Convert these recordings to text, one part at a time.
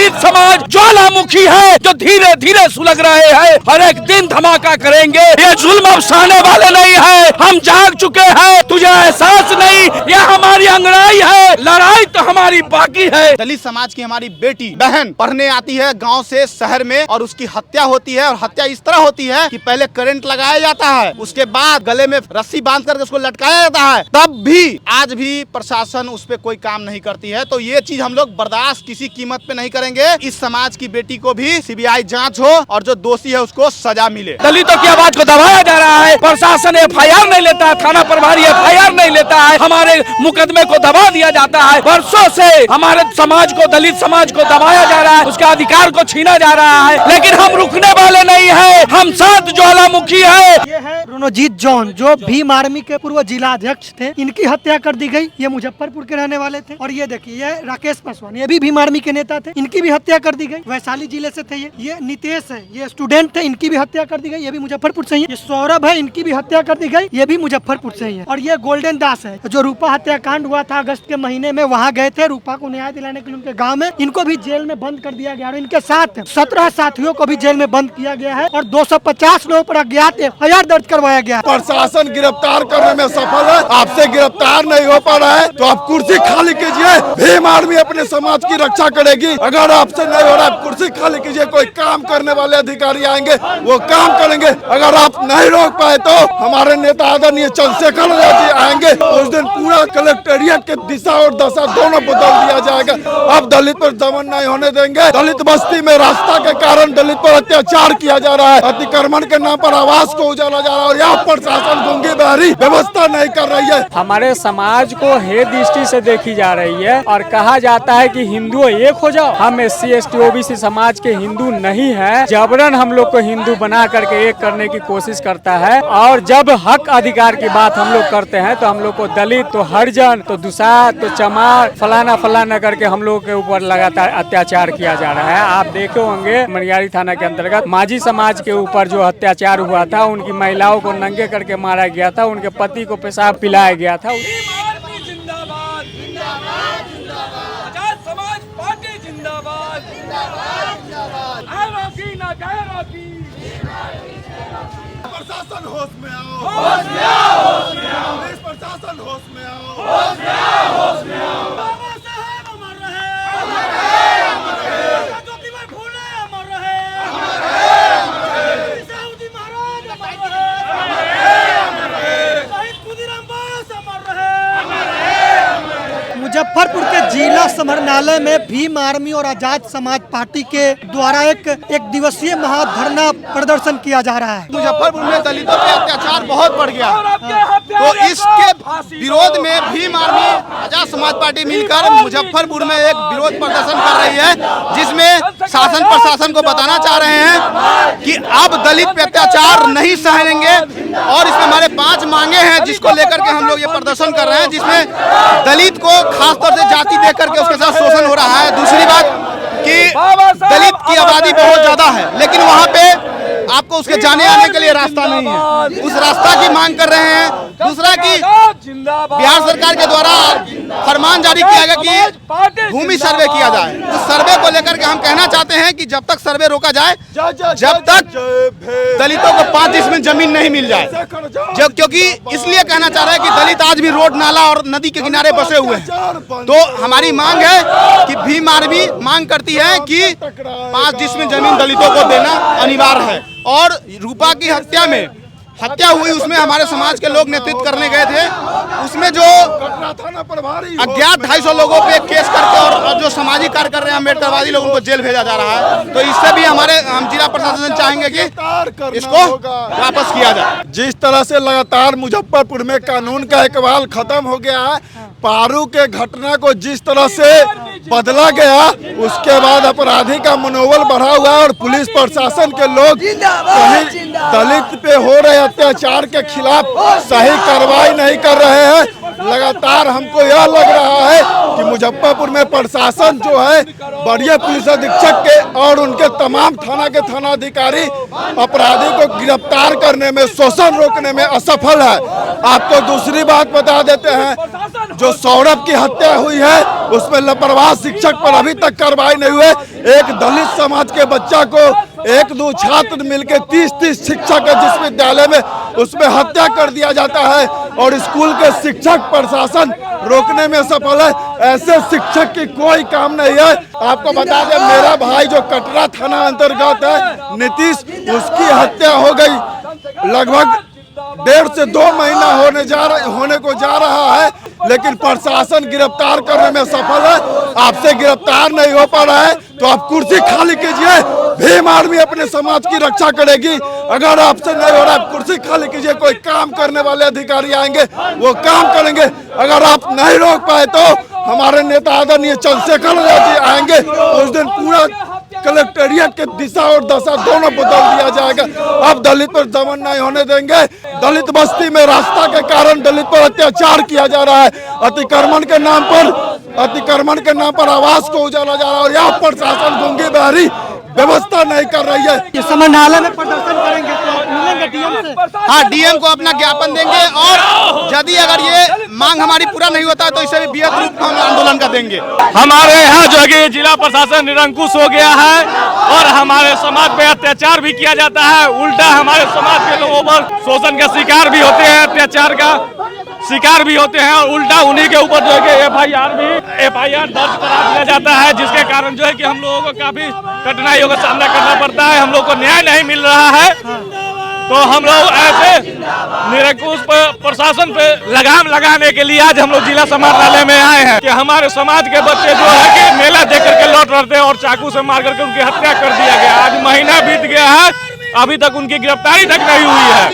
दलित समाज ज्वालामुखी है जो धीरे धीरे सुलग रहे हैं। हर एक दिन धमाका करेंगे। ये जुल्म अब सहने वाले नहीं है। हम जाग चुके हैं, तुझे एहसास नहीं। ये हमारी अंगड़ाई है, लड़ाई तो हमारी बाकी है। दलित समाज की हमारी बेटी बहन पढ़ने आती है गांव से शहर में और उसकी हत्या होती है। और हत्या इस तरह होती है कि पहले करंट लगाया जाता है, उसके बाद गले में रस्सी बांध करके उसको लटकाया जाता है। तब भी आज भी प्रशासन उस पर कोई काम नहीं करती है। तो ये चीज हम लोग बर्दाश्त किसी कीमत पे नहीं करेंगे। इस समाज की बेटी को भी सीबीआई जांच हो और जो दोषी है उसको सजा मिले। दलितों की आवाज को दबाया जा रहा है। प्रशासन एफआईआर नहीं लेता है, थाना प्रभारी एफआईआर नहीं लेता है। हमारे मुकदमे को दबा दिया जाता है। वर्षों से हमारे समाज को, दलित समाज को दबाया जा रहा है, उसका अधिकार को छीना जा रहा है। लेकिन हम रुकने वाले नहीं है। हम साथ ज्वालामुखी है। ये है रणजीत जॉन जो भीम आर्मी के पूर्व जिला अध्यक्ष थे। इनकी हत्या कर दी गई। ये मुजफ्फरपुर के रहने वाले थे। और ये देखिए, ये राकेश पासवान, ये भी भीम आर्मी के नेता थे। इनकी भी हत्या कर दी गई। वैशाली जिले से थे। ये नितेश है, ये स्टूडेंट थे, इनकी भी हत्या कर दी गई। ये भी मुजफ्फरपुर से ही है। ये सौरभ है, इनकी भी हत्या कर दी गई। ये भी मुजफ्फरपुर से ही है। और ये गोल्डन दास है जो रूपा हत्याकांड हुआ था अगस्त के महीने में, वहाँ गए थे रूपा को न्याय दिलाने के लिए उनके गाँव में। इनको भी जेल में बंद कर दिया गया और इनके साथ 17 साथियों को भी जेल में बंद किया गया है और 250 लोगों पर अज्ञात एफआईआर दर्ज करवाया गया है। प्रशासन गिरफ्तार करने में सफल है, आपसे गिरफ्तार नहीं हो पा रहा है तो आप कुर्सी खाली कीजिए। भीम आर्मी अपने समाज की रक्षा करेगी। अगर आपसे नहीं हो रहा है कुर्सी खाली कीजिए। कोई काम करने वाले अधिकारी आएंगे, वो काम करेंगे। अगर आप नहीं रोक पाए तो हमारे नेता आदरणीय चंद्रशेखर जी आएंगे। उस दिन पूरा कलेक्टेरिएट के दिशा और दशा दोनों बदल दिया जाएगा। अब दलित पर दमन नहीं होने देंगे। दलित बस्ती में रास्ता के कारण दलित पर अत्याचार किया जा रहा है। अतिक्रमण के नाम पर आवास को उजाला जा रहा है और यहाँ प्रशासन गूंगी बहरी व्यवस्था नहीं कर रही है। हमारे समाज को हे दृष्टि से देखी जा रही है और कहा जाता है कि हिंदू एक हो जाओ। हम SC ST OBC समाज के हिंदू नहीं है। जबरन हम लोग को हिंदू बना करके एक करने की कोशिश करता है। और जब हक अधिकार की बात हम लोग करते हैं तो हम लोग को दलित, तो हरिजन, तो दुसाध, तो चमार, फलाना फलाना करके हम लोग के ऊपर लगातार अत्याचार किया जा रहा है। आप देखे होंगे मनियारी थाना के अंतर्गत माझी समाज के ऊपर जो अत्याचार हुआ था, उनकी महिलाओं को नंगे करके मारा गया था, उनके पति को पेशाब पिलाया गया था। प्रशासन होश में आओ, होश में आओ, होश में आओ। प्रशासन होश में आओ, होश में आओ, होश में आओ। बाबा साहब अमर रहे, अमर रहे, अमर रहे। ज्योतिबा फूले अमर रहे, अमर रहे, अमर रहे। साउदी महाराज अमर रहे, अमर रहे, अमर रहे। शहीद खुदीराम बोस अमर रहे, अमर रहे, अमर रहे। मुजफ्फरपुर के जिला समाहरणालय में भीम आर्मी और आजाद समाज पार्टी के द्वारा एक दिवसीय महाधरना प्रदर्शन किया जा रहा है। मुजफ्फरपुर में दलितों पे अत्याचार बहुत बढ़ गया। तो इसके विरोध में भीम आर्मी आजाद समाज पार्टी मिलकर मुजफ्फरपुर में एक विरोध प्रदर्शन कर रही है, जिसमें शासन प्रशासन को बताना चाह रहे हैं कि अब दलित पे अत्याचार नहीं सहेंगे। और इसमें हमारे 5 मांगे हैं जिसको लेकर के हम लोग ये प्रदर्शन कर रहे हैं, जिसमें दलित को खासतौर से जाति देख करके उसके साथ शोषण हो रहा है। दूसरी बात कि दलित की आबादी बहुत ज्यादा है, लेकिन वहाँ पे आपको उसके जाने आने के लिए रास्ता नहीं है। उस रास्ता की मांग कर रहे हैं। दूसरा कि बिहार सरकार के द्वारा फरमान जारी किया गया कि भूमि सर्वे किया जाए। उस सर्वे को लेकर के हम कहना चाहते हैं कि जब तक सर्वे रोका जाए, जब तक दलितों को 5 डिसमिल जमीन नहीं मिल जाए। क्योंकि इसलिए कहना चाह रहे हैं कि दलित आज भी रोड, नाला और नदी के किनारे बसे हुए हैं। तो हमारी मांग है कि भीम आर्मी मांग करती है कि 5 डिसमिल जमीन दलितों को देना अनिवार्य है। और रूपा की हत्या हुई, उसमें हमारे समाज के लोग नेतृत्व करने गए थे। उसमें जो अज्ञात 250 लोगों पे केस करके और जो सामाजिक कार्य कर रहे हैं अम्बेडकरवादी लोगों को जेल भेजा जा रहा है। तो इससे भी हम जिला प्रशासन चाहेंगे कि इसको वापस किया जाए। जिस तरह से लगातार मुजफ्फरपुर में कानून का इकबाल खत्म हो गया है, पारू के घटना को जिस तरह से बदला गया, उसके बाद अपराधी का मनोबल बढ़ा हुआ है और पुलिस प्रशासन के लोग कहीं दलित पे हो रहे अत्याचार के खिलाफ सही कार्रवाई नहीं कर रहे हैं। लगातार हमको यह लग रहा है कि मुजफ्फरपुर में प्रशासन जो है बढ़िया पुलिस अधीक्षक के और उनके तमाम थाना के थानाधिकारी अपराधी को गिरफ्तार करने में, शोषण रोकने में असफल है। आपको दूसरी बात बता देते हैं, जो सौरभ की हत्या हुई है उसमें लापरवाह शिक्षक पर अभी तक कार्रवाई नहीं हुई। एक दलित समाज के बच्चा को एक दो छात्र मिलकर 30-30 शिक्षक है जिस विद्यालय में उसमें हत्या कर दिया जाता है और स्कूल के शिक्षक प्रशासन रोकने में सफल है। ऐसे शिक्षक की कोई काम नहीं है। आपको बता दें मेरा भाई जो कटरा थाना अंतर्गत है नीतीश, उसकी हत्या हो गई लगभग 1.5 से 2 महीना होने को जा रहा है, लेकिन प्रशासन गिरफ्तार करने में सफल है। आपसे गिरफ्तार नहीं हो पा रहा है तो आप कुर्सी खाली कीजिए। भीम आर्मी अपने समाज की रक्षा करेगी। अगर आपसे नहीं हो रहा आप कुर्सी खाली कीजिए, कोई काम करने वाले अधिकारी आएंगे वो काम करेंगे। अगर आप नहीं रोक पाए तो हमारे नेता आदरणीय चंद्रशेखर जी आएंगे, उस दिन पूरा कलेक्टेरिएट के दिशा और दशा दोनों बदल दिया जाएगा। अब दलित पर दमन नहीं होने देंगे। दलित बस्ती में रास्ता के कारण दलित पर अत्याचार किया जा रहा है। अतिक्रमण के नाम पर आवास को उजाला जा रहा है और यहाँ प्रशासन गूंगी बहरी व्यवस्था नहीं कर रही है। ये समाहरणालय में प्रदर्शन करेंगे तो आप मिलेंगे डीएम से? हाँ, डीएम को अपना ज्ञापन देंगे और यदि अगर ये मांग हमारी पूरा नहीं होता तो इसे भी बृहत रूप हम आंदोलन का देंगे। हमारे यहाँ जो है कि जिला प्रशासन निरंकुश हो गया है और हमारे समाज पे अत्याचार भी किया जाता है। उल्टा हमारे समाज के लोगों पर शोषण का शिकार भी होते हैं, अत्याचार का शिकार भी होते हैं और उल्टा उन्हीं के ऊपर जो है कि एफआईआर दर्ज करा दिया जाता है, जिसके कारण जो है कि हम लोगों को काफी कठिनाइयों का सामना करना पड़ता है। हम लोग को न्याय नहीं मिल रहा है तो हम लोग ऐसे निरंकुश प्रशासन पे लगाम लगाने के लिए आज हम लोग जिला समाहरणालय में आए हैं कि हमारे समाज के बच्चे जो है कि मेला देख करके लौट रहे थे और चाकू से मार करके उनकी हत्या कर दिया गया। आज महीना बीत गया है, अभी तक उनकी गिरफ्तारी तक नहीं हुई है।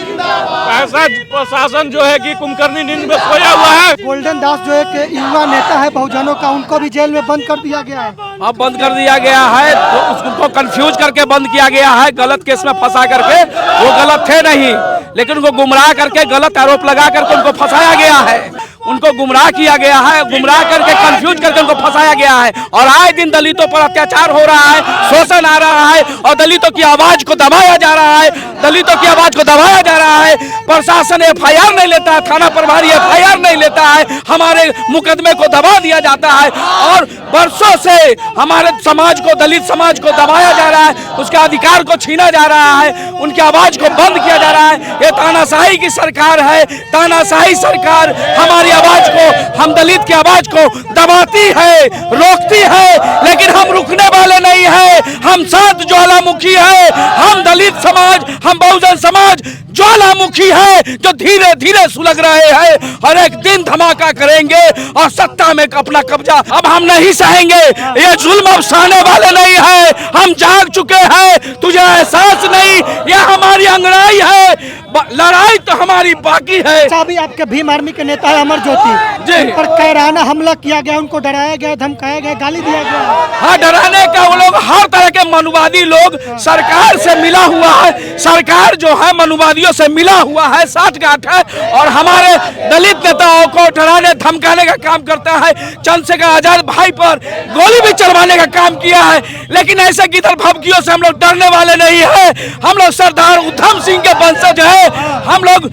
ऐसा प्रशासन जो है कि कुंभकर्णी नींद में सोया हुआ है। गोल्डन दास जो एक युवा नेता है बहुजनों का, उनको भी जेल में बंद कर दिया गया है। अब बंद कर दिया गया है तो उसको कंफ्यूज करके बंद किया गया है, गलत केस में फंसा करके। वो गलत थे नहीं, लेकिन उनको गुमराह करके गलत आरोप लगा करके उनको फंसाया गया है, उनको गुमराह किया गया है, गुमराह करके कंफ्यूज करके उनको फंसाया गया है। और आए दिन दलितों पर अत्याचार हो रहा है, शोषण आ रहा है और दलितों की आवाज को दबाया जा रहा है, दलितों की आवाज को दबाया जा रहा है। प्रशासन एफआईआर नहीं लेता है, थाना प्रभारी एफआईआर नहीं लेता है, हमारे मुकदमे को दबा दिया जाता है और वर्षों से हमारे समाज को, दलित समाज को दबाया जा रहा है, उसके अधिकार को छीना जा रहा है, उनकी आवाज को बंद किया जा रहा है। ये तानाशाही की सरकार है, तानाशाही सरकार हमारी आवाज को, हम दलित की आवाज को दबाती है, रोकती है, लेकिन हम रुकने वाले नहीं है। हम साथ ज्वालामुखी है, हम दलित समाज, हम बहुजन समाज ज्वालामुखी है जो धीरे धीरे सुलग रहे हैं और एक दिन धमाका करेंगे और सत्ता में अपना कब्जा अब हम नहीं सहेंगे। ये जुल्म अब सहने वाले नहीं है, हम जाग चुके हैं, तुझे एहसास नहीं, यह हमारी अंगड़ाई है, लड़ाई तो हमारी बाकी है। अभी आपके भीम आर्मी के नेता है अमर ज्योति जी पर कायराना हमला किया गया, उनको डराया गया, धमकाया गया, गाली दिया गया। हाँ, डराने का वो लोग, हर तरह के मनुवादी लोग सरकार से मिला हुआ है, सरकार जो है मनुवादियों से मिला हुआ है, साठगांठ है और हमारे दलित नेताओं को डराने धमकाने का काम करता है। चंद्रशेखर आजाद भाई पर गोली भी चलवाने का काम किया है, लेकिन ऐसे गिदड़ भभकियों से हम लोग डरने वाले नहीं है। हम लोग सरदार उधम सिंह के वंशज है, हम लोग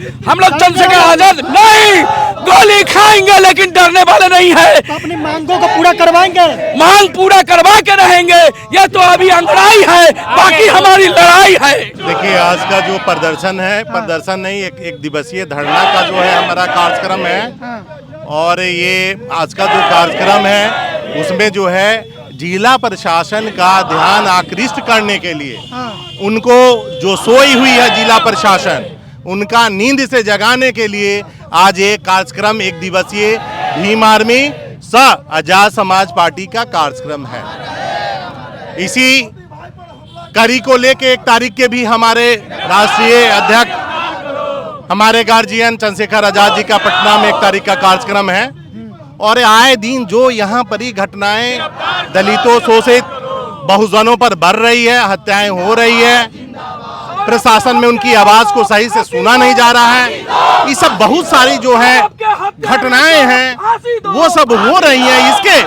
चंद्रशेखर आजाद नहीं, गोली खाएंगे लेकिन डरने वाले नहीं है। अपनी मांगों को पूरा करवाएंगे, मांग पूरा करवा के रहेंगे। ये तो अभी अंगड़ाई है, बाकी हमारी लड़ाई है। देखिए आज का जो प्रदर्शन है, प्रदर्शन नहीं एक दिवसीय धरना का जो है हमारा कार्यक्रम है और ये आज का जो कार्यक्रम है उसमें जो है जिला प्रशासन का ध्यान आकृष्ट करने के लिए उनको जो सोई हुई है जिला प्रशासन, उनका नींद से जगाने के लिए आज एक कार्यक्रम, एक दिवसीय भीम आर्मी सह आजाद समाज पार्टी का कार्यक्रम है। इसी कड़ी को लेके 1 तारीख के भी हमारे राष्ट्रीय अध्यक्ष, हमारे गार्जियन चंद्रशेखर आजाद जी का पटना में 1 तारीख का कार्यक्रम है और आए दिन जो यहाँ पर ही घटनाएं दलितों शोषित बहुजनों पर बढ़ रही है, हत्याएं हो रही है, प्रशासन में उनकी आवाज को सही से सुना नहीं जा रहा है, ये सब बहुत सारी जो है घटनाएं हैं वो सब हो रही हैं। इसके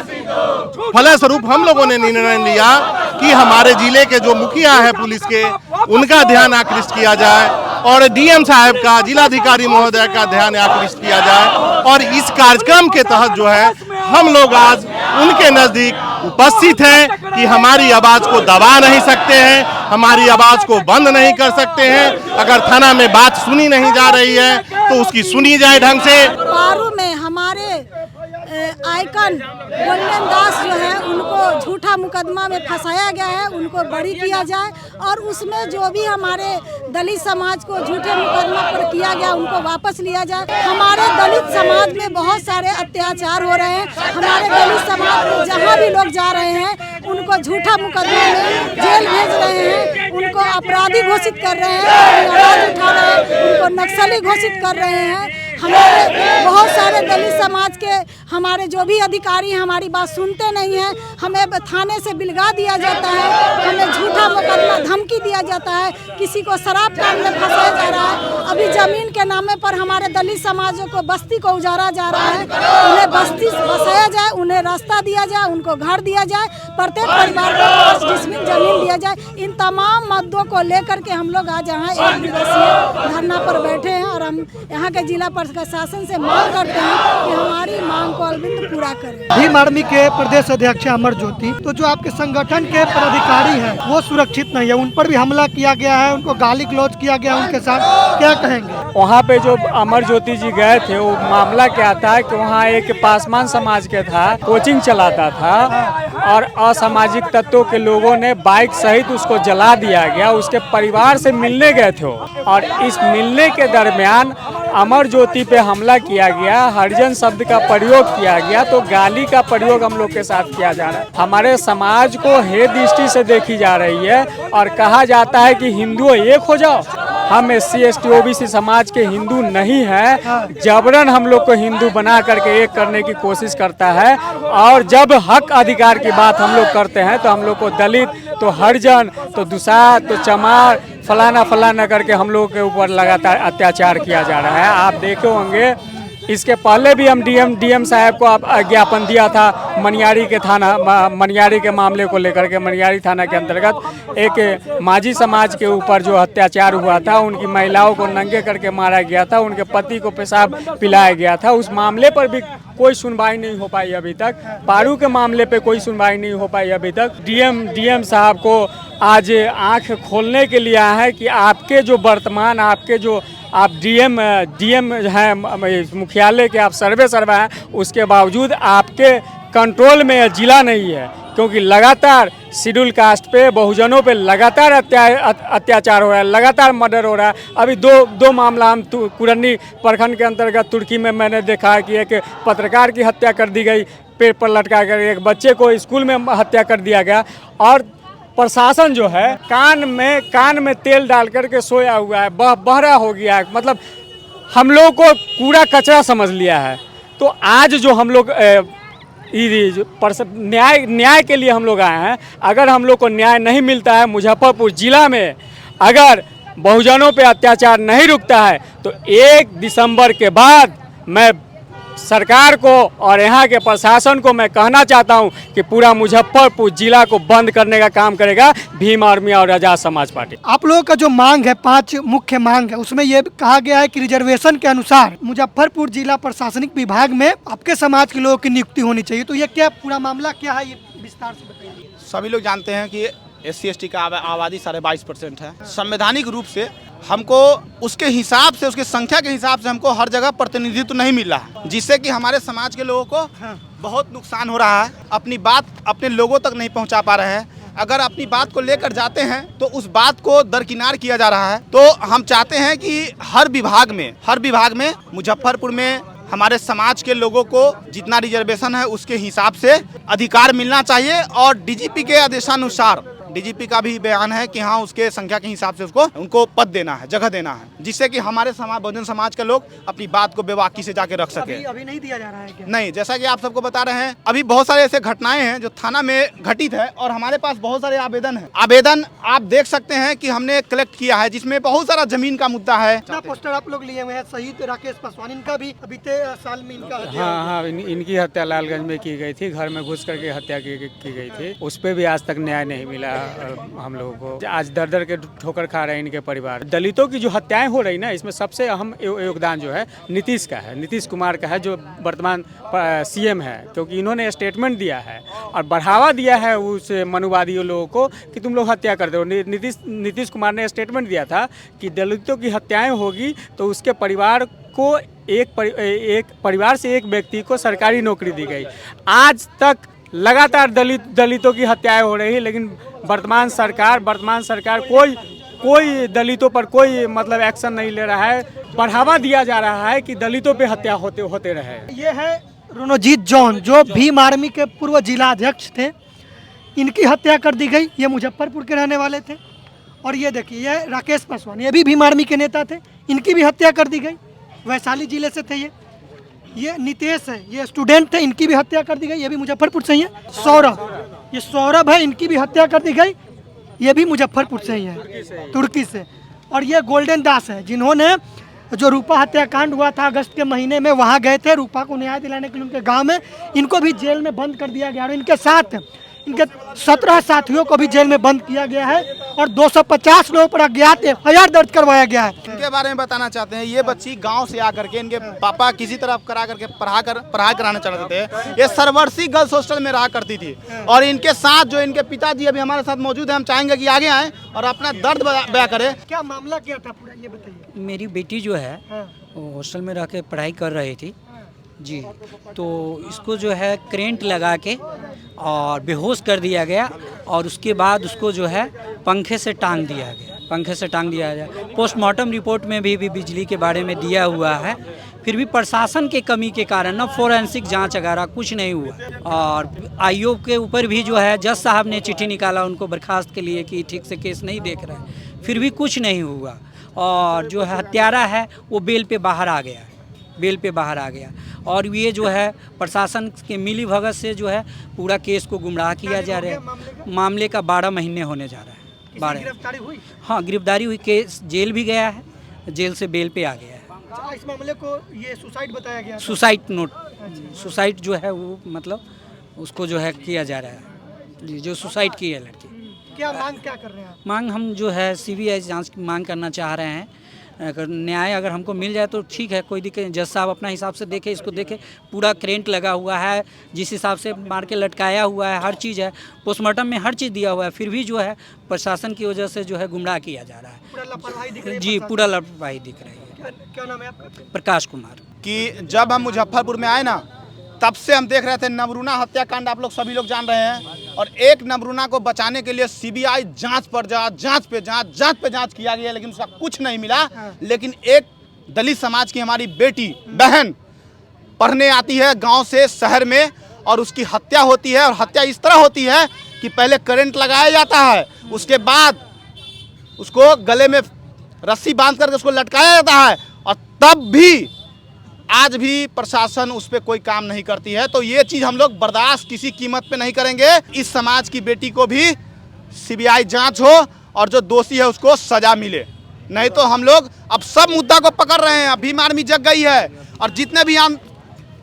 फलस्वरूप हम लोगों ने निर्णय लिया कि हमारे जिले के जो मुखिया है पुलिस के, उनका ध्यान आकृष्ट किया जाए और डीएम साहब का, जिलाधिकारी महोदय का ध्यान आकृष्ट किया जाए। और इस कार्यक्रम के तहत जो है हम लोग आज उनके नजदीक उपस्थित हैं कि हमारी आवाज को दबा नहीं सकते हैं, हमारी आवाज को बंद नहीं कर सकते हैं। अगर थाना में बात सुनी नहीं जा रही है तो उसकी सुनी जाए ढंग से। पारू में हमारे आइकन गोल्डन दास जो है उनको झूठा मुकदमा में फंसाया गया है, उनको बरी किया जाए और उसमें जो भी हमारे दलित समाज को झूठे मुकदमा पर किया गया उनको वापस लिया जाए। हमारे दलित समाज में बहुत सारे अत्याचार हो रहे हैं। हमारे दलित समाज में जहाँ भी लोग जा रहे हैं उनको झूठा मुकदमा में जेल भेज रहे हैं, उनको अपराधी घोषित कर रहे हैं, आवाज उठा रहे हैं, उनको नक्सली घोषित कर रहे हैं। हमारे बहुत सारे दलित समाज के हमारे जो भी अधिकारी हमारी बात सुनते नहीं हैं। हमें थाने से बिलगा दिया जाता है, हमें झूठा मुकदमा धमकी दिया जाता है, किसी को शराब कांड में फंसाया जा रहा है। अभी जमीन के नामे पर हमारे दलित समाजों को बस्ती को उजाड़ा जा रहा है। उन्हें बस्ती बसाया जाए, उन्हें रास्ता दिया जाए, उनको घर दिया जाए, प्रत्येक परिवार को 5 डिसमिल जमीन दिया जाए। इन तमाम मुद्दों को लेकर के हम लोग आज यहाँ 1 दिवसीय धरना पर बैठे हैं और हम यहाँ के जिला प्रशासन से मांग करते हैं कि हमारी मांग को अरविंद पूरा करें। भीम आर्मी के प्रदेश अध्यक्ष अमर ज्योति, तो जो आपके संगठन के पदाधिकारी हैं वो सुरक्षित नहीं है, उन पर भी हमला किया गया है, उनको गाली गलौज किया गया उनके साथ, क्या कहेंगे? वहाँ पे जो अमर ज्योति जी गए थे वो मामला क्या था कि वहाँ एक पासवान समाज के था, कोचिंग चलाता था और असामाजिक तत्वों के लोगों ने बाइक सहित उसको जला दिया गया। उसके परिवार से मिलने गए थे और इस मिलने के दरमियान अमर ज्योति पे हमला किया गया, हरिजन शब्द का प्रयोग किया गया, तो गाली का प्रयोग हम लोग के साथ किया जा रहा है। हमारे समाज को हे दृष्टि से देखी जा रही है और कहा जाता है कि हिंदू एक हो जाओ। हम SC ST OBC समाज के हिंदू नहीं है, जबरन हम लोग को हिंदू बना करके एक करने की कोशिश करता है। और जब हक अधिकार की बात हम लोग करते हैं तो हम लोग को दलित, तो हरिजन, तो दुसाध, तो चमार, फलाना फलाना करके हम लोगों के ऊपर लगातार अत्याचार किया जा रहा है। आप देखे होंगे इसके पहले भी हम डीएम साहब को ज्ञापन दिया था मनियारी के थाना, मनियारी के मामले को लेकर के। मनियारी थाना के अंतर्गत एक माझी समाज के ऊपर जो अत्याचार हुआ था, उनकी महिलाओं को नंगे करके मारा गया था, उनके पति को पेशाब पिलाया गया था, उस मामले पर भी कोई सुनवाई नहीं हो पाई अभी तक। पारू के मामले पे कोई सुनवाई नहीं हो पाई अभी तक। डीएम साहब को आज आंख खोलने के लिए आया है कि आपके जो वर्तमान, आपके जो आप डीएम हैं, मुख्यालय के आप सर्वे हैं, उसके बावजूद आपके कंट्रोल में जिला नहीं है, क्योंकि लगातार शेड्यूल कास्ट पे, बहुजनों पे लगातार अत्याचार हो रहा है, लगातार मर्डर हो रहा है। अभी दो मामला हम कुरन्नी प्रखंड के अंतर्गत तुर्की में मैंने देखा है कि एक पत्रकार की हत्या कर दी गई, पेड़ पर लटका कर, एक बच्चे को स्कूल में हत्या कर दिया गया। और प्रशासन जो है कान में तेल डाल करके सोया हुआ है, बहरा हो गया है, मतलब हम लोग को कूड़ा कचरा समझ लिया है। तो आज जो हम लोग न्याय के लिए हम लोग आए हैं, अगर हम लोग को न्याय नहीं मिलता है, मुजफ्फरपुर जिला में अगर बहुजनों पे अत्याचार नहीं रुकता है, तो 1 दिसंबर के बाद मैं सरकार को और यहाँ के प्रशासन को मैं कहना चाहता हूँ कि पूरा मुजफ्फरपुर जिला को बंद करने का काम करेगा भीम आर्मी और आजाद समाज पार्टी। आप लोगों का जो मांग है, 5 मुख्य मांग है, उसमें ये कहा गया है कि रिजर्वेशन के अनुसार मुजफ्फरपुर जिला प्रशासनिक विभाग में आपके समाज के लोगों की नियुक्ति होनी चाहिए। तो ये क्या पूरा मामला क्या है, ये विस्तार से बताइए। सभी लोग जानते हैं कि SC ST का आबादी 22.5% है। संवैधानिक रूप से हमको उसके हिसाब से, उसकी संख्या के हिसाब से हमको हर जगह प्रतिनिधित्व नहीं मिल रहा है, जिससे कि हमारे समाज के लोगों को बहुत नुकसान हो रहा है। अपनी बात अपने लोगों तक नहीं पहुंचा पा रहे हैं। अगर अपनी बात को लेकर जाते हैं तो उस बात को दरकिनार किया जा रहा है। तो हम चाहते हैं कि हर विभाग में मुजफ्फरपुर में हमारे समाज के लोगों को जितना रिजर्वेशन है उसके हिसाब से अधिकार मिलना चाहिए। और DGP के आदेशानुसार, DGP का भी बयान है कि हाँ, उसके संख्या के हिसाब से उनको पद देना है, जगह देना है, जिससे कि हमारे बहुजन समाज के लोग अपनी बात को बेबाकी से जाके रख सके। अभी नहीं दिया जा रहा है क्या? नहीं, जैसा कि आप सबको बता रहे हैं, अभी बहुत सारे ऐसे घटनाएं हैं जो थाना में घटित है और हमारे पास बहुत सारे आवेदन आप देख सकते हैं कि हमने कलेक्ट किया है, जिसमें बहुत सारा जमीन का मुद्दा है। पोस्टर आप लोग लिए हुए हैं, शहीद राकेश पासवान, इनका भी बीते साल में इनका हत्या। हाँ, इनकी हत्या लालगंज में की गई थी, घर में घुस करके हत्या की गई थी, उस पर भी आज तक न्याय नहीं मिला है। हम लोगों को। आज दर दर के ठोकर खा रहे हैं इनके परिवार। दलितों की जो हत्याएं हो रही ना, इसमें सबसे अहम योगदान जो है नीतीश का है, नीतीश कुमार का है, जो वर्तमान सीएम है, क्योंकि इन्होंने स्टेटमेंट दिया है और बढ़ावा दिया है उस मनुवादी लोगों को कि तुम लोग हत्या कर दो। नीतीश कुमार ने स्टेटमेंट दिया था कि दलितों की हत्याएं होगी तो उसके परिवार को एक परिवार से एक व्यक्ति को सरकारी नौकरी दी गई। आज तक लगातार दलितों की हत्याएं हो रही है, लेकिन वर्तमान सरकार कोई दलितों पर कोई मतलब एक्शन नहीं ले रहा है। बढ़ावा दिया जा रहा है कि दलितों पे हत्या होते रहे। ये है रणजीत जॉन, जो भीम आर्मी के पूर्व जिलाध्यक्ष थे, इनकी हत्या कर दी गई। ये मुजफ्फरपुर के रहने वाले थे। और ये देखिए, ये राकेश पासवान, ये भी भीम आर्मी के नेता थे, इनकी भी हत्या कर दी गई। वैशाली जिले से थे ये नितेश है, ये स्टूडेंट थे, इनकी भी हत्या कर दी गई, ये भी मुजफ्फरपुर से ही है। सौरभ, ये सौरभ है, इनकी भी हत्या कर दी गई, ये भी मुजफ्फरपुर से ही है, तुर्की से। और ये गोल्डन दास है, जिन्होंने जो रूपा हत्याकांड हुआ था अगस्त के महीने में, वहाँ गए थे रूपा को न्याय दिलाने के लिए उनके गांव में। इनको भी जेल में बंद कर दिया गया और इनके साथ इनके 17 साथियों को भी जेल में बंद किया गया है और 250 लोगों पर अज्ञात FIR दर्ज करवाया गया है। इनके बारे में बताना चाहते हैं। ये बच्ची गांव से आकर के इनके पापा किसी तरह करा करके पढ़ाई कराना चाहते थे। ये सरवरसी गर्ल्स हॉस्टल में रहा करती थी और इनके साथ जो इनके पिताजी अभी हमारे साथ मौजूद है, हम चाहेंगे कि आगे आए और अपना दर्द बयां करें। क्या मामला क्या था पूरा, ये बताइए। मेरी बेटी जो है वो हॉस्टल में रह के पढ़ाई कर रही थी जी, तो इसको जो है करेंट लगा के और बेहोश कर दिया गया और उसके बाद उसको जो है पंखे से टांग दिया गया। पोस्टमार्टम रिपोर्ट में भी बिजली के बारे में दिया हुआ है। फिर भी प्रशासन के कमी के कारण ना फोरेंसिक जांच वगैरह कुछ नहीं हुआ। और आईओ के ऊपर भी जो है जज साहब ने चिट्ठी निकाला उनको बर्खास्त के लिए कि ठीक से केस नहीं देख रहे, फिर भी कुछ नहीं हुआ। और जो है हत्यारा है वो बेल पे बाहर आ गया और ये जो है प्रशासन के मिली भगत से जो है पूरा केस को गुमराह किया जा रहा है। मामले का 12 महीने होने जा रहा है। 12 गिरफ्तारी हुई? हाँ, गिरफ्तारी हुई, केस जेल भी गया है, जेल से बेल पे आ गया है। इस मामले को ये सुसाइड बताया गया? सुसाइड जो है वो मतलब उसको जो है किया जा रहा है जी, जो सुसाइड की है लड़की। क्या मांग क्या कर रहे हैं? मांग हम जो है CBI जांच की मांग करना चाह रहे हैं। अगर न्याय अगर हमको मिल जाए तो ठीक है, कोई दिक्कत नहीं। जज साहब अपना हिसाब से देखे, इसको देखे, पूरा करेंट लगा हुआ है, जिस हिसाब से मार के लटकाया हुआ है, हर चीज़ है, पोस्टमार्टम में हर चीज़ दिया हुआ है, फिर भी जो है प्रशासन की वजह से जो है गुमराह किया जा रहा है। पूरा लापरवाही दिख रही है जी, पूरा लापरवाही दिख रही है। क्या नाम है आपका? प्रकाश कुमार। कि जब हम मुजफ्फरपुर में आए ना, तब से हम देख रहे थे नमरूना हत्याकांड, आप लोग सभी लोग जान रहे हैं। और एक नमरूना को बचाने के लिए CBI जांच पे जांच किया गया, लेकिन उसका कुछ नहीं मिला। लेकिन एक दलित समाज की हमारी बेटी बहन पढ़ने आती है गांव से शहर में और उसकी हत्या होती है। और हत्या इस तरह होती है कि पहले करंट लगाया जाता है, उसके बाद उसको गले में रस्सी बांध करके उसको लटकाया जाता है और तब भी आज भी प्रशासन उस पर कोई काम नहीं करती है। तो ये चीज़ हम लोग बर्दाश्त किसी कीमत पे नहीं करेंगे। इस समाज की बेटी को भी CBI जांच हो और जो दोषी है उसको सजा मिले, नहीं तो हम लोग अब सब मुद्दा को पकड़ रहे हैं। भीम आर्मी जग गई है और जितने भी हम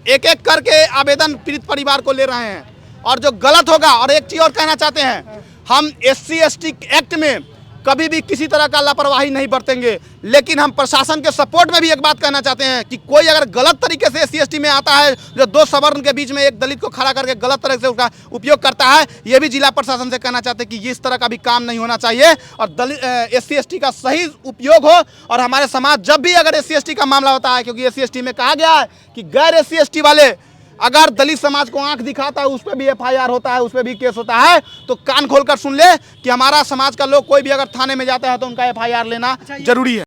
एक एक करके आवेदन पीड़ित परिवार को ले रहे हैं और जो गलत होगा। और एक चीज़ और कहना चाहते हैं, हम SC/ST एक्ट में कभी भी किसी तरह का लापरवाही नहीं बरतेंगे, लेकिन हम प्रशासन के सपोर्ट में भी एक बात कहना चाहते हैं कि कोई अगर गलत तरीके से SC/ST में आता है, जो 2 सवर्ण के बीच में एक दलित को खड़ा करके गलत तरह से उसका उपयोग करता है, ये भी जिला प्रशासन से कहना चाहते हैं कि इस तरह का भी काम नहीं होना चाहिए और SC/ST का सही उपयोग हो। और हमारे समाज जब भी अगर SC/ST का मामला होता है, क्योंकि SC/ST में कहा गया है कि गैर SC/ST वाले अगर दलित समाज को आंख दिखाता है उस पर भी FIR होता है, उस पर भी केस होता है। तो कान खोलकर सुन ले कि हमारा समाज का लोग कोई भी अगर थाने में जाता है तो उनका FIR लेना जरूरी है।